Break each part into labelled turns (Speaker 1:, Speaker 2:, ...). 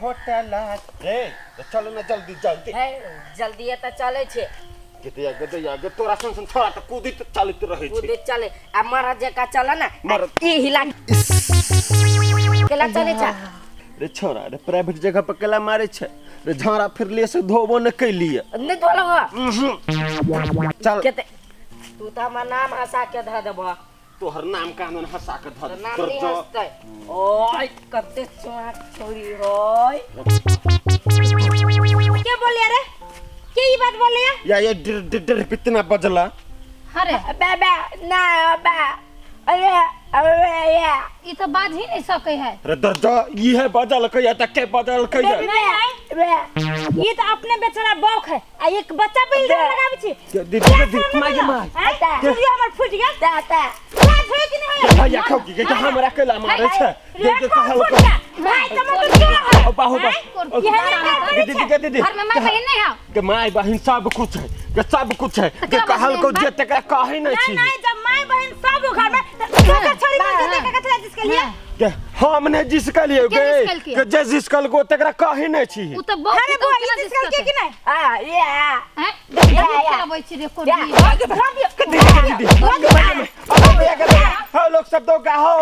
Speaker 1: hotel रे तो चलो ना जल्दी जल्दी
Speaker 2: जल्दी त चले छे
Speaker 1: के आगे तोरा सन छोड़ा तो कूदी तो चलते रहे छे
Speaker 2: कूदे चले आ मारा जका चला ना
Speaker 1: मारा
Speaker 2: ई हिला केला चले छा
Speaker 1: रे छोरा रे प्राइवेट जगह पर केला मारे छे रे झाड़ा फिरले से धोबो न कैलिए
Speaker 2: नहीं धोलो
Speaker 1: चल
Speaker 2: केते तू त हमर नाम हंसा के ध देबो
Speaker 1: तोहर नाम कानून हंसा के धर
Speaker 2: नाम
Speaker 1: कर
Speaker 2: नहीं
Speaker 1: जो
Speaker 2: हंसते ओय कते चोट छोरी होय
Speaker 3: क्या बोलिया रे के ई बात बोलिया
Speaker 1: या ये डर कितना बजला
Speaker 3: अरे
Speaker 2: बाबा ना बा अरे या
Speaker 3: ई तो बाज ही नहीं सके है
Speaker 1: रे दर्जा ये है बजल कहिया तक के बजल कहिया
Speaker 3: ये तो अपने बेचारा बौख है आ एक बच्चा पे इल्जाम लगाबै छी
Speaker 1: दीदी माय
Speaker 3: चुरिया हमर फुट गया
Speaker 2: दाता
Speaker 3: बात होय कि नहीं होय
Speaker 1: भैया खौ की के हमरा केला मारे छे देख कहल को
Speaker 3: भाई तुम तो क्या है
Speaker 1: ओ बाहु दीदी
Speaker 3: घर में मां बहन नहीं है
Speaker 1: के माय बहन सब कुछ है के सब कुछ है के कहल को जे तकरा कहे नहीं छी
Speaker 3: नहीं जब मां बहन सब घर में तो छोड़ी दे के कथला जिसके लिए
Speaker 1: के हमने जिसका लिए के जे जिसकल को तकरा कहे नहीं छी
Speaker 3: उ तो बहुत अरे वो जिसके लिए कि नहीं
Speaker 2: आ ये
Speaker 3: हैं देखिए बोल छी देखो
Speaker 1: हो लोग सब तो का हो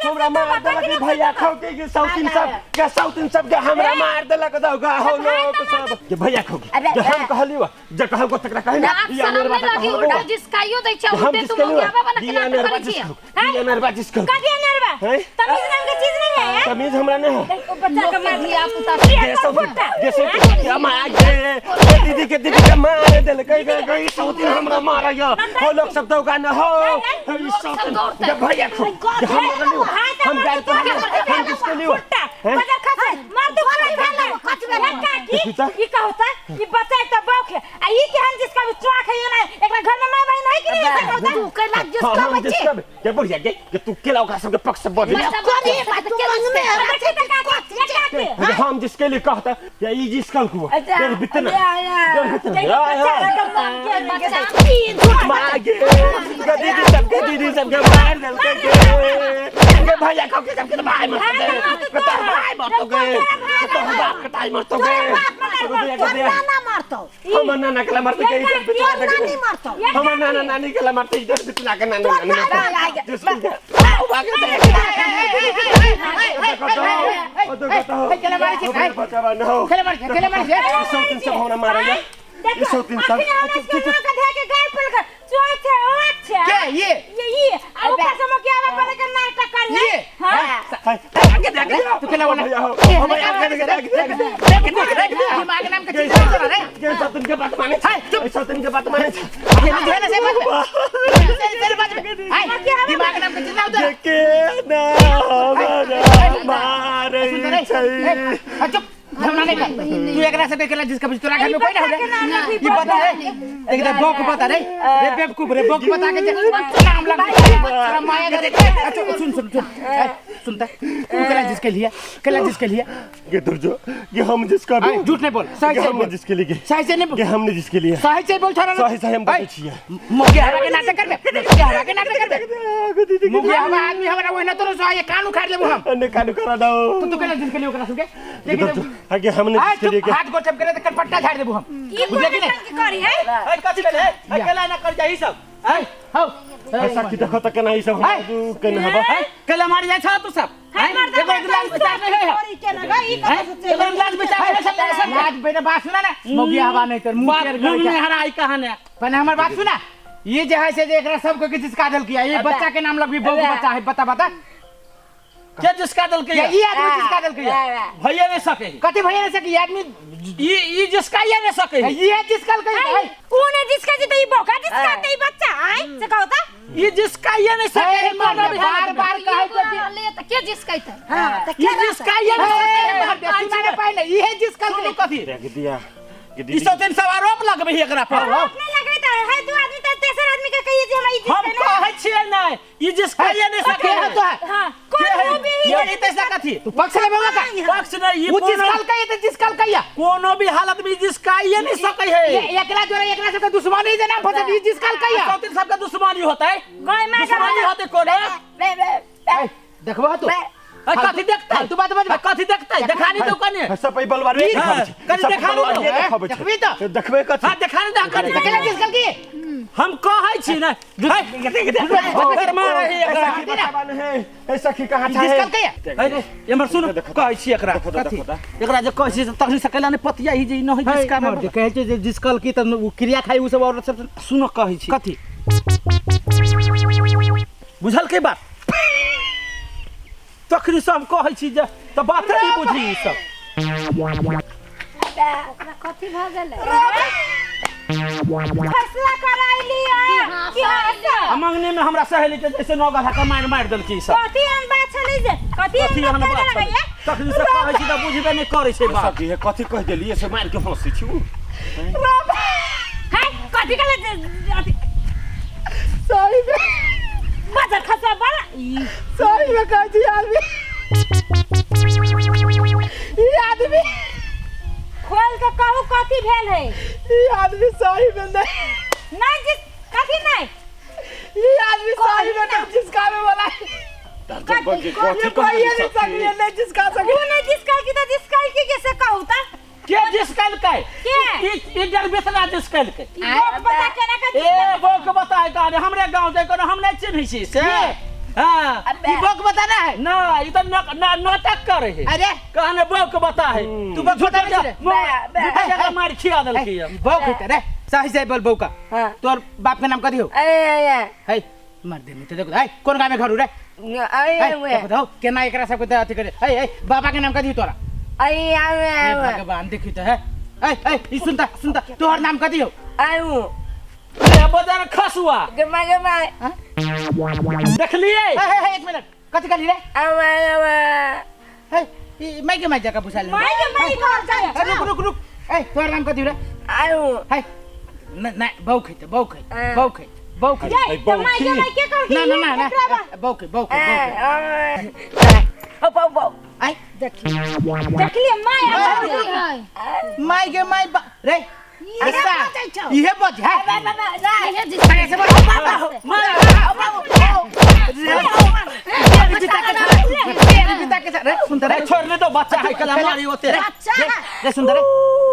Speaker 1: हमरा मार देलक भैया खौ के साउथिन सब के हमरा मार देलक दो का हो लोग सब के भैया खौ के हम कहलियो जे कहल को तकरा कहे ना
Speaker 3: ये मेरे बात कहलो जिसकाइयो दै छै उते तुम क्या बाबा ना करे छी
Speaker 1: ये नरवा जिसको
Speaker 3: कदी नरवा तमीज नाम के चीज नहीं है
Speaker 1: तमीज हमरा नहीं है
Speaker 3: बच्चा का मार दिया पुता
Speaker 1: जैसे क्या मार दीदी के मार देलक गई साउथिन हमरा मारया हो लोग सब तो का न हो साउथिन भैया खौ हम गए तो हम किसके लिए
Speaker 3: बजा खा मार दो कच में लटका की का होता है ये बच्चा एक तो बौख है आ ये के हम जिसका भी चुआ खाइयो ना एकरा घर में माय बहन है कि नहीं ऐसा होता तू के लग जिसका बच्चे
Speaker 1: के बढ़िया के तू केला का सब पक्ष से बढ़ हम जिसके लिए कहता या ये जिसका को तेरे बितना दीदी सब मार के भैया खौ के सबके भाई भाई मत गए तो बाप कटाई मत गए
Speaker 3: ना मारतो
Speaker 1: हम नाना के मारते के नानी मारतो हम नाना नानी के मारते इधर बितना के नानी नानी जिसके भागे ओ तो केला मारे छे बचावा न हो केला मारे छे सब सब होना मारेगा ये सब तीन सब
Speaker 3: का के गाय पर चोचे ओछे
Speaker 1: क्या ये
Speaker 3: अब कसम क्या बने के नाटक कर
Speaker 1: ये हां आगे तू केला वाला हो हम आगे देख दिमाग नाम का चीज कर रे ये सब तुमके बात माने है सब तुमके बात माने ये नहीं है ना से तेरे बात में हाय दिमाग नाम का चीज ना उधर के ना मारे छै चुप हमना नहीं कर तू एकरा से केला जिसका तोरा घर में कोई ना हो ये पता है एकदम बोक पता रे रे बेवकूफ रे बोक बता के नाम लग तेरा माया दे अच्छा सुन सुनता तू केला जिसके लिए ये दुर्जो ये हम जिसका भी झूठ नहीं बोल सही से बोल जिसके लिए सही से नहीं बोल हमने जिसके लिए सही से बोल छोरा सही हम बोल छिए मुगे हरा के नाटक कर मुगे हरा आदमी हमरा ओइना तो सही कान उखाड़ लेबो हम ने कान उखाड़ दो तू केला जिसके लिए ओकरा सुके लेकिन आगे हमने जिसके लिए हाथ गोचम करे तो कटपट्टा झाड़ देबो हम
Speaker 3: बुझले कि नहीं करी है
Speaker 4: ए कथि ले अकेला ना कर जाई सब
Speaker 1: है हो ऐसा की देखो त केना ई सब केना हबा
Speaker 4: केला मार जाय छ तू सब एगो गिलास विचार नहीं है
Speaker 3: और के ना गई
Speaker 4: एगो गिलास विचार है सब
Speaker 1: आज बेटा बात सुना ना मोगी हवा नहीं कर मुंह केर
Speaker 4: मुंह में हराई कहां ने
Speaker 1: पहले हमर बात सुना ये जे है से एकरा सबको किस चीज कादल किया ये बच्चा के नाम लग भी बहुत बच्चा है बता
Speaker 4: क्या जिसका दल के
Speaker 1: ये आदमी जिसका दल किया
Speaker 4: भैया ने सके
Speaker 1: कथि भैया ने सके आदमी
Speaker 4: ये जिसका ये ने सके
Speaker 1: ये जिसका कल
Speaker 3: कौन है जिसका जी तो ये बोका जिसका तो ये बच्चा है से का होता
Speaker 4: ये जिसका ये ने सके
Speaker 1: बार बार कहे
Speaker 3: तो ले तो क्या जिसका था
Speaker 1: हां तो
Speaker 4: ये जिसका ये ने सके
Speaker 1: माने पाइले ये जिसका
Speaker 4: कथि
Speaker 1: देख दिया
Speaker 4: ई सब दिन सब आरोप लगबे एकरा पर
Speaker 3: अपने लगैता है दो आदमी तो तेसर आदमी का कहिए जे हम
Speaker 4: हम कहै छियै नै ई जिसका ये ने सके
Speaker 1: तो है
Speaker 3: हां कोनो भी
Speaker 4: ये तैसा कथि
Speaker 1: तू पक्ष ले बाबा का
Speaker 4: पक्ष नहीं
Speaker 1: वो जिसकल कहिए तो जिसकल कहिया
Speaker 4: कोनो भी हालत में जिसका ये नहीं सके है
Speaker 1: एकला जोरा एकला से दुश्मनी जे ना फसे ये जिसकल कहिया
Speaker 4: सब दिन सबका दुश्मनी होता है
Speaker 3: गाय मां
Speaker 4: दुश्मनी होते कोनो
Speaker 1: देखबो तू
Speaker 4: कथि देखता
Speaker 1: तू बात
Speaker 4: कथि देखता है दिखानी तो कने ने
Speaker 1: सब पे बलवा रे
Speaker 4: कल देखा लो
Speaker 1: देखबी तो देखबे कथि
Speaker 4: हां देखा ना कर
Speaker 1: केना जिसकल की
Speaker 4: हम कहै छी ना फिर मार है एकरा
Speaker 1: की बताबा नहीं ऐसा की कहां छै
Speaker 4: जिसकल के अरे एमर सुन कहै छी एकरा कथि एकरा जे कहै छी तखनी सकेला ने पतिया ही जे न है जिसका में कहै छै जे जिसकल की त क्रिया खाइ उ सब औरत सब सुनो कहै छी कथि बुझल के बात तखनी सब कहै छी जे त बात नहीं बुझी ई सब
Speaker 3: कथी भ गेलै फैसला कराइली कि
Speaker 4: मंगने में हमरा सहेली के जैसे नौ गधा के मार देल की सब
Speaker 3: कथी अन बात छलै जे कथी अन बात छलै
Speaker 4: तखनी से कहै छी त बुझबे नहीं करै छै बात
Speaker 1: सब कथि कह देलिए से मार के हंसै छी
Speaker 3: हाय कथी कले
Speaker 1: सही में
Speaker 3: बाजार खसा बड़ा
Speaker 1: सही में कह छी आदमी
Speaker 3: खोल के कहू कथी भेल है
Speaker 1: ई आदमी सही में
Speaker 3: नहीं जिस कथी नहीं
Speaker 1: ई आदमी सही में नहीं जिसका में बोला कथी कह नहीं जिसका सके
Speaker 3: तू नहीं जिसका की तो जिसका की कैसे कहू ता
Speaker 4: के जिसकल के
Speaker 3: के
Speaker 4: ई डर बेतना जिसकल के
Speaker 3: बात बता केना का
Speaker 4: ए वो के बताए का हमरे गांव जाय को हम नहीं चिन्ह छी से हां
Speaker 1: ई बोक बताना है
Speaker 4: ना ई तो नाटक करे है
Speaker 1: अरे
Speaker 4: कहने बो के बता है तू बस बता रे मार खिया दल की
Speaker 1: बोक है रे सही से बोल बोका तोर बाप के नाम कथि हो है मार दे नहीं तो देखो है कौन गांव में घर रे बताओ केना एकरा सब के अथि करे है बाबा के नाम कथि तोरा भगवान देखी तो है ई सुनता तोहर नाम कथि हो
Speaker 4: ए बदन खसुआ देख लिए
Speaker 1: एक मिनट कथि कली रे है ई मैं के जगह पूछा ले
Speaker 3: मैं कर जाए
Speaker 1: रुक ए तोहर नाम कथि रे है नहीं बौख
Speaker 3: तो मैं के कर
Speaker 1: ना बौख आई
Speaker 3: देखलिए माय
Speaker 1: के माय रे ऐसा ये बच है ऐसे सुंदर
Speaker 4: छोड़ने तो बच्चा है कल हमारी होते
Speaker 1: रे सुंदर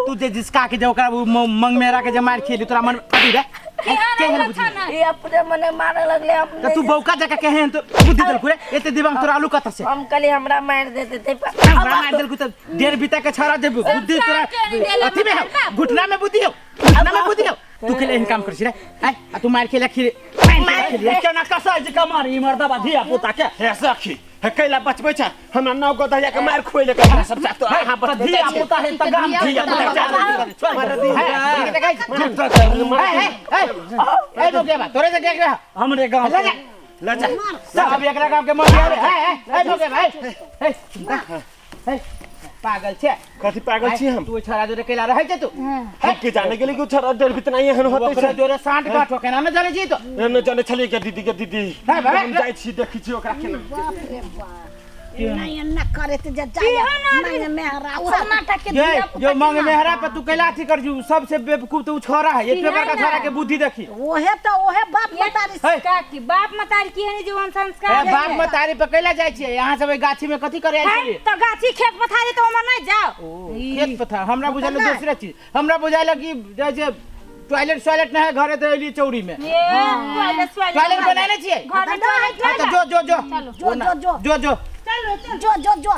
Speaker 1: तू जे जिसका के जो मंग मेरा के जे मार खेली तोरा मन कथि रे
Speaker 2: ये अपने मने मारे लगले हम
Speaker 1: तो तू बौका जका कहे तो बुद्धि दल कुरे एते दिमाग तोरा आलू कत से
Speaker 2: हम कली हमरा मार देते थे
Speaker 1: हमरा मार दल को तो डेढ़ बीता के छाड़ा देबू बुद्धि तोरा अथि में हो घुटना में बुद्धि हो तू के इन काम करछि रे आ तू मार खेला खिरे मार खेली
Speaker 4: केना कसा जे कमारी मर्दबा धिया पुता के
Speaker 1: हे सखी हे कैला बचबै छ हमरा नाव को दहिया के मार खोइले के सब साथ तो हां पर
Speaker 4: धिया पुता है त गाम धिया पुता
Speaker 1: ए बोके बा तोरे से के
Speaker 4: हमरे गांव
Speaker 1: ले जा सब एकरा गांव के मर ए बोके भाई ए पागल छे कथि पागल छी हम तू छोरा जोरे केला रहै छ तू हम के जाने के लिए कि छोरा डर बितना एहन होतै छै जोरे 60 गाठो केना न जाने छी तो न जाने छली के दीदी हम जाय छी देखि छी ओकरा केना
Speaker 3: नहीं न करे त जा मेहरा उतना के दिया
Speaker 1: जो मांग मेहरा पे तू कैला थी कर जू सबसे बेवकूफ तो छोरा है ये पेपर का छोरा के बुद्धि देखी
Speaker 3: ओहे बाप मतारी का की बाप मतारी की है जीवन संस्कार
Speaker 1: बाप मतारी पे कैला जाय छी यहां सब गाछी में कथि करे आइ छी
Speaker 3: तो गाछी खेत पथारी तो हम नहीं जाओ
Speaker 1: खेत पथार हमरा बुझाइल दूसरा चीज हमरा बुझाइल कि जैसे टॉयलेट नहीं है घरे तो एली चौरी में टॉयलेट बनाने चाहिए
Speaker 3: घर में टॉयलेट
Speaker 1: जो
Speaker 3: चलो जो